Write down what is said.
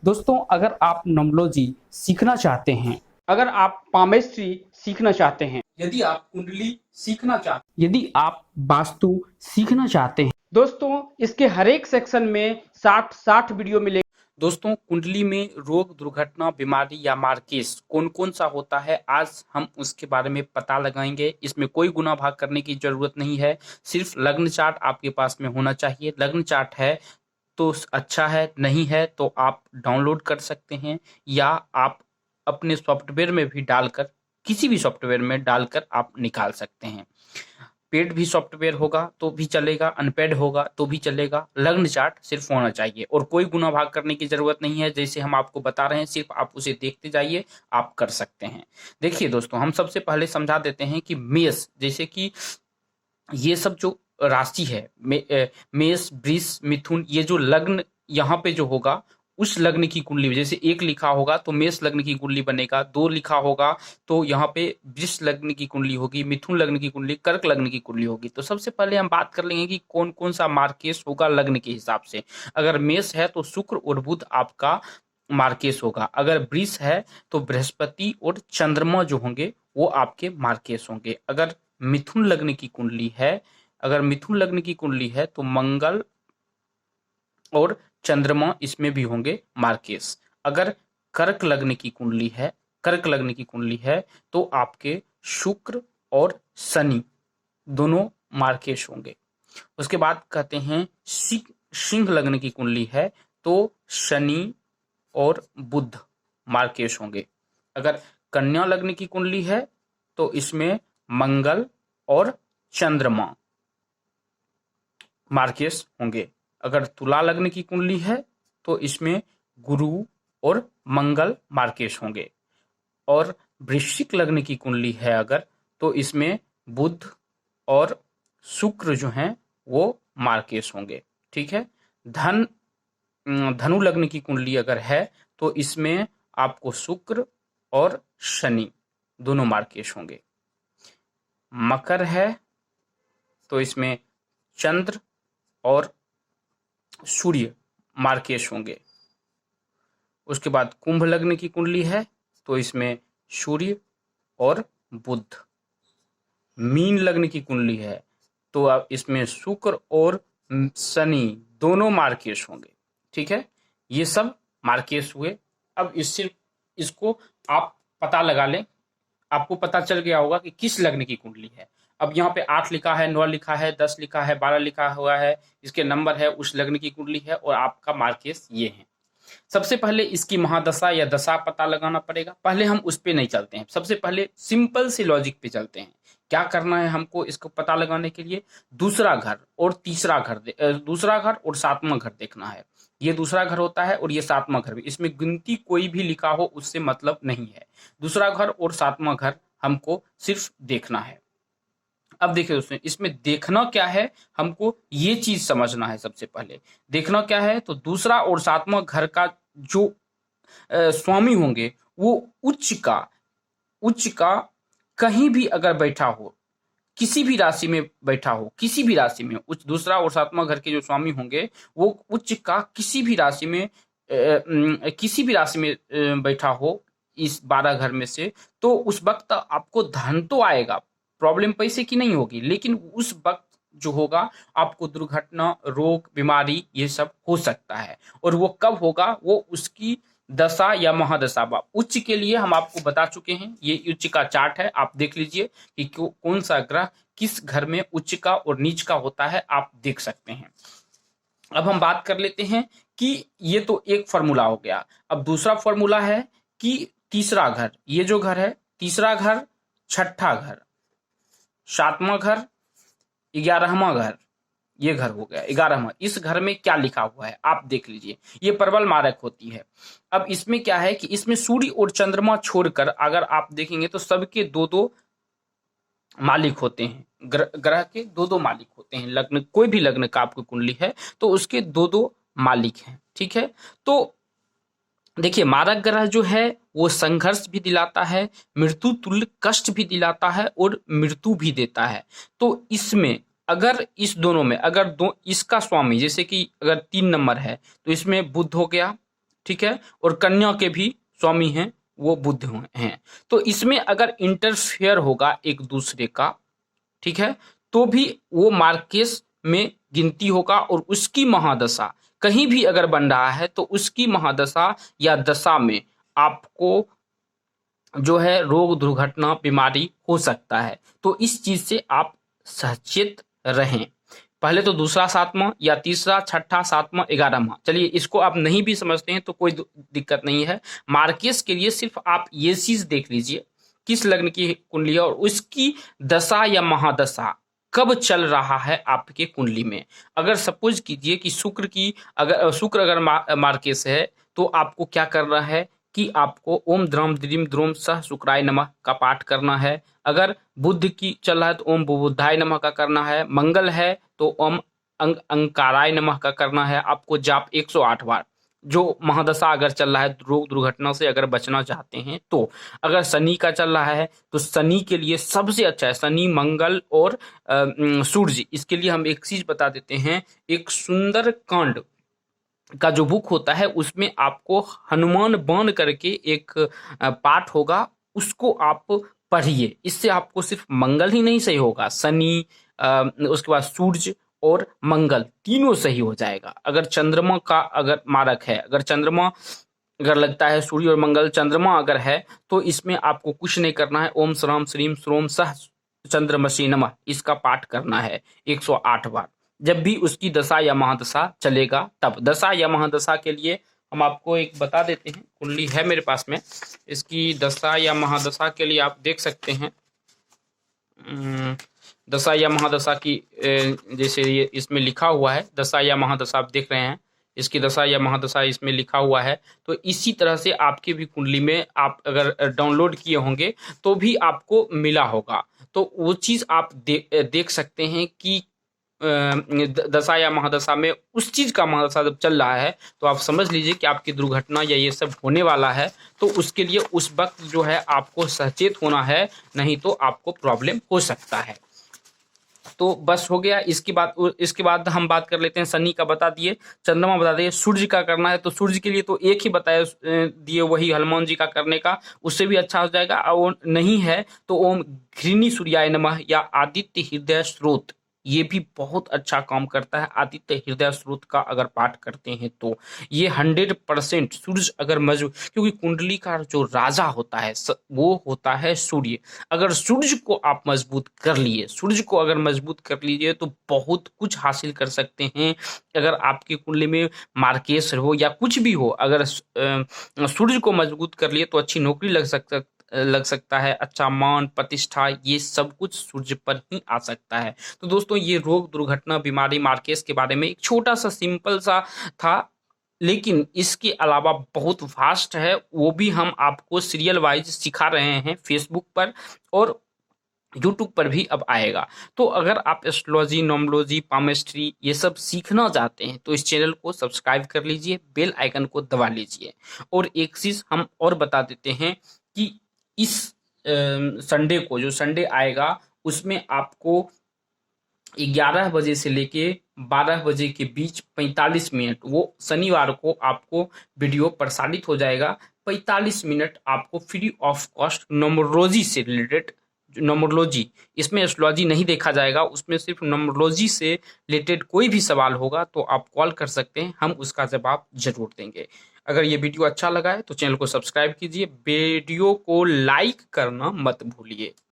दोस्तों, अगर आप न्यूमरोलॉजी सीखना चाहते हैं, अगर आप पामेस्ट्री सीखना चाहते हैं, यदि आप कुंडली सीखना चाहते हैं, यदि आप वास्तु सीखना चाहते हैं, दोस्तों इसके हर एक सेक्शन में 60 वीडियो मिलेंगे। दोस्तों, कुंडली में रोग, दुर्घटना, बीमारी या मार्केस कौन कौन सा होता है, आज हम उसके बारे में पता लगाएंगे। इसमें कोई गुना भाग करने की जरूरत नहीं है, सिर्फ लग्न चार्ट आपके पास में होना चाहिए। लग्न चार्ट है तो अच्छा है, नहीं है तो आप डाउनलोड कर सकते हैं, या आप अपने सॉफ्टवेयर में भी डालकर, किसी भी सॉफ्टवेयर में डालकर आप निकाल सकते हैं। पेड भी सॉफ्टवेयर होगा तो भी चलेगा, अनपेड होगा तो भी चलेगा। लग्न चार्ट सिर्फ होना चाहिए और कोई गुना भाग करने की जरूरत नहीं है। जैसे हम आपको बता रहे हैं, सिर्फ आप उसे देखते जाइए, आप कर सकते हैं। देखिए दोस्तों, हम सबसे पहले समझा देते हैं कि मेष, जैसे कि ये सब जो राशि है, मेष, वृष, मिथुन, ये जो लग्न यहाँ पे जो होगा, उस लग्न की कुंडली, जैसे एक लिखा होगा तो मेष लग्न की कुंडली बनेगा, दो लिखा होगा तो यहाँ पे वृष लग्न की कुंडली होगी, मिथुन लग्न की कुंडली, कर्क लग्न की कुंडली होगी। तो सबसे पहले हम बात कर लेंगे कि कौन कौन सा मार्केस होगा लग्न के हिसाब से। अगर मेष है तो शुक्र और बुध आपका मार्केस होगा। अगर वृष है तो बृहस्पति और चंद्रमा जो होंगे वो आपके मार्केस होंगे। अगर मिथुन लग्न की कुंडली है, अगर मिथुन लग्न की कुंडली है तो मंगल और चंद्रमा इसमें भी होंगे मार्केस। अगर कर्क लग्न की कुंडली है, कर्क लग्न की कुंडली है तो आपके शुक्र और शनि दोनों मार्केश होंगे। उसके बाद कहते हैं सिंह लग्न की कुंडली है तो शनि और बुध मार्केश होंगे। अगर कन्या लग्न की कुंडली है तो इसमें मंगल और चंद्रमा मार्केश होंगे। अगर तुला लग्न की कुंडली है तो इसमें गुरु और मंगल मार्केश होंगे। और वृश्चिक लग्न की कुंडली है अगर, तो इसमें बुध और शुक्र जो हैं वो मार्केश होंगे। ठीक है। धनु लग्न की कुंडली अगर है तो इसमें आपको शुक्र और शनि दोनों मार्केश होंगे। मकर है तो इसमें चंद्र और सूर्य मार्केश होंगे। उसके बाद कुंभ लग्न की कुंडली है तो इसमें सूर्य और बुध। मीन लग्न की कुंडली है तो अब इसमें शुक्र और शनि दोनों मार्केश होंगे। ठीक है, ये सब मार्केश हुए। अब इसको आप पता लगा लें, आपको पता चल गया होगा कि किस लग्न की कुंडली है। अब यहाँ पे 8 लिखा है, 9 लिखा है, 10 लिखा है, 12 लिखा हुआ है, इसके नंबर है, उस लग्न की कुंडली है और आपका मार्केश ये है। सबसे पहले इसकी महादशा या दशा पता लगाना पड़ेगा। पहले हम उस पे नहीं चलते हैं, सबसे पहले सिंपल सी लॉजिक पे चलते हैं। क्या करना है हमको इसको पता लगाने के लिए? दूसरा घर और तीसरा घर, दूसरा घर और सातवां घर देखना है। ये दूसरा घर होता है और ये सातवां घर भी, इसमें गिनती कोई भी लिखा हो उससे मतलब नहीं है। दूसरा घर और सातवां घर हमको सिर्फ देखना है। अब देखिए दोस्तों, इसमें देखना क्या है, हमको ये चीज समझना है। सबसे पहले देखना क्या है, तो दूसरा और सातवां घर का जो स्वामी होंगे वो उच्च का कहीं भी अगर बैठा हो, किसी भी राशि में बैठा हो, किसी भी राशि में, उच्च दूसरा और सातवां घर के जो स्वामी होंगे वो उच्च का किसी भी राशि में बैठा हो इस 12 घर में से, तो उस वक्त आपको धन तो आएगा, प्रॉब्लम पैसे की नहीं होगी, लेकिन उस वक्त जो होगा आपको दुर्घटना, रोग, बीमारी ये सब हो सकता है। और वो कब होगा, वो उसकी दशा या महादशा। उच्च के लिए हम आपको बता चुके हैं, ये उच्च का चार्ट है, आप देख लीजिए कि कौन सा ग्रह किस घर में उच्च का और नीच का होता है, आप देख सकते हैं। अब हम बात कर लेते हैं कि ये तो एक फॉर्मूला हो गया। अब दूसरा फॉर्मूला है कि तीसरा घर, ये जो घर है, तीसरा घर, छठा घर, सातवां घर, 11वां घर, ये घर हो गया 11वां। इस घर में क्या लिखा हुआ है आप देख लीजिए, ये प्रबल मारक होती है। अब इसमें क्या है कि इसमें सूर्य और चंद्रमा छोड़कर अगर आप देखेंगे तो सबके दो दो मालिक होते हैं। ग्रह के दो दो मालिक होते हैं। लग्न, कोई भी लग्न का आपकी कुंडली है तो उसके दो दो मालिक हैं। ठीक है, तो देखिए मारक ग्रह जो है वो संघर्ष भी दिलाता है, मृत्यु तुल्य कष्ट भी दिलाता है और मृत्यु भी देता है। तो इसमें अगर इस दोनों में अगर इसका स्वामी, जैसे कि अगर 3 नंबर है तो इसमें बुध हो गया, ठीक है, और कन्या के भी स्वामी हैं वो बुध हैं। तो इसमें अगर इंटरफेयर होगा एक दूसरे का, ठीक है, तो भी वो मार्केस में गिनती होगा, और उसकी महादशा कहीं भी अगर बन रहा है तो उसकी महादशा या दशा में आपको जो है रोग दुर्घटना बीमारी हो सकता है। तो इस चीज से आप सचेत रहें। पहले तो दूसरा सातवां या तीसरा छठा सातवां 11वां, चलिए इसको आप नहीं भी समझते हैं तो कोई दिक्कत नहीं है। मार्केस के लिए सिर्फ आप ये चीज देख लीजिए किस लग्न की कुंडली है और उसकी दशा या महादशा कब चल रहा है आपके कुंडली में। अगर सपोज कीजिए कि शुक्र अगर मार्केस है तो आपको क्या करना है कि आपको ओम द्रम द्रीम द्रोम सह शुक्राय नमः का पाठ करना है। अगर बुध की चल रहा है तो ओम बुधाय नमः का करना है। मंगल है तो ओम अंकाराय नमः का करना है। आपको जाप 108 बार, जो महादशा अगर चल रहा है रोग दुर्घटना से अगर बचना चाहते हैं तो। अगर शनि का चल रहा है तो शनि के लिए सबसे अच्छा है शनि, मंगल और सूर्य। इसके लिए हम एक चीज बता देते हैं, एक सुंदर कांड का जो बुक होता है उसमें आपको हनुमान बाण करके एक पाठ होगा, उसको आप पढ़िए। इससे आपको सिर्फ मंगल ही नहीं सही होगा, शनि, उसके बाद सूर्य और मंगल तीनों सही हो जाएगा। अगर चंद्रमा का अगर मारक है, अगर चंद्रमा अगर लगता है, सूर्य और मंगल चंद्रमा अगर है, तो इसमें आपको कुछ नहीं करना है। ओम श्राम श्रीम श्रोम सह चंद्रमसी नमः इसका पाठ करना है 108 बार, जब भी उसकी दशा या महादशा चलेगा तब। दशा या महादशा के लिए हम आपको एक बता देते हैं, कुंडली है मेरे पास में, इसकी दशा या महादशा के लिए आप देख सकते हैं। दशा या महादशा की जैसे ये इसमें लिखा हुआ है, दशा या महादशा आप देख रहे हैं, इसकी दशा या महादशा इसमें लिखा हुआ है। तो इसी तरह से आपकी भी कुंडली में आप अगर डाउनलोड किए होंगे तो भी आपको मिला होगा, तो वो चीज़ आप देख सकते हैं कि दशा या महादशा में उस चीज का महादशा जब चल रहा है तो आप समझ लीजिए कि आपकी दुर्घटना या ये सब होने वाला है। तो उसके लिए उस वक्त जो है आपको सचेत होना है, नहीं तो आपको प्रॉब्लम हो सकता है। तो बस हो गया। इसके बाद हम बात कर लेते हैं, शनि का बता दिए, चंद्रमा बता दिए, सूर्य का करना है तो सूर्य के लिए तो एक ही बताया दिए, वही हनुमान जी का करने का, उससे भी अच्छा हो जाएगा। और नहीं है तो ओम घृणी सूर्याय नमः या आदित्य हृदय स्रोत, ये भी बहुत अच्छा काम करता है। आदित्य हृदय स्रोत का अगर पाठ करते हैं तो ये 100% सूर्य अगर मजबूत, क्योंकि कुंडली का जो राजा होता है वो होता है सूर्य। अगर सूर्य को आप मजबूत कर लिए, सूर्य को अगर मजबूत कर लीजिए तो बहुत कुछ हासिल कर सकते हैं। अगर आपकी कुंडली में मार्केश हो या कुछ भी हो, अगर सूर्य को मजबूत कर लिए तो अच्छी नौकरी लग सकता है, अच्छा मान प्रतिष्ठा, ये सब कुछ सूर्य पर ही आ सकता है। तो दोस्तों ये रोग दुर्घटना बीमारी मार्केस के बारे में एक छोटा सा सिंपल सा था, लेकिन इसके अलावा बहुत वास्ट है, वो भी हम आपको सीरियल वाइज सिखा रहे हैं फेसबुक पर, और यूट्यूब पर भी अब आएगा। तो अगर आप एस्ट्रोलॉजी, नॉमोलॉजी, पामिस्ट्री ये सब सीखना चाहते हैं तो इस चैनल को सब्सक्राइब कर लीजिए, बेल आइकन को दबा लीजिए। और एक चीज हम और बता देते हैं कि इस संडे को, जो संडे आएगा उसमें आपको 11 बजे से लेके 12 बजे के बीच 45 मिनट, वो शनिवार को आपको वीडियो प्रसारित हो जाएगा। 45 मिनट आपको फ्री ऑफ कॉस्ट नोमोलॉजी से रिलेटेड, नोमोलॉजी, इसमें एस्ट्रोलॉजी नहीं देखा जाएगा, उसमें सिर्फ नोमोलॉजी से रिलेटेड कोई भी सवाल होगा तो आप कॉल कर सकते हैं, हम उसका जवाब जरूर देंगे। अगर ये वीडियो अच्छा लगा है तो चैनल को सब्सक्राइब कीजिए, वीडियो को लाइक करना मत भूलिए।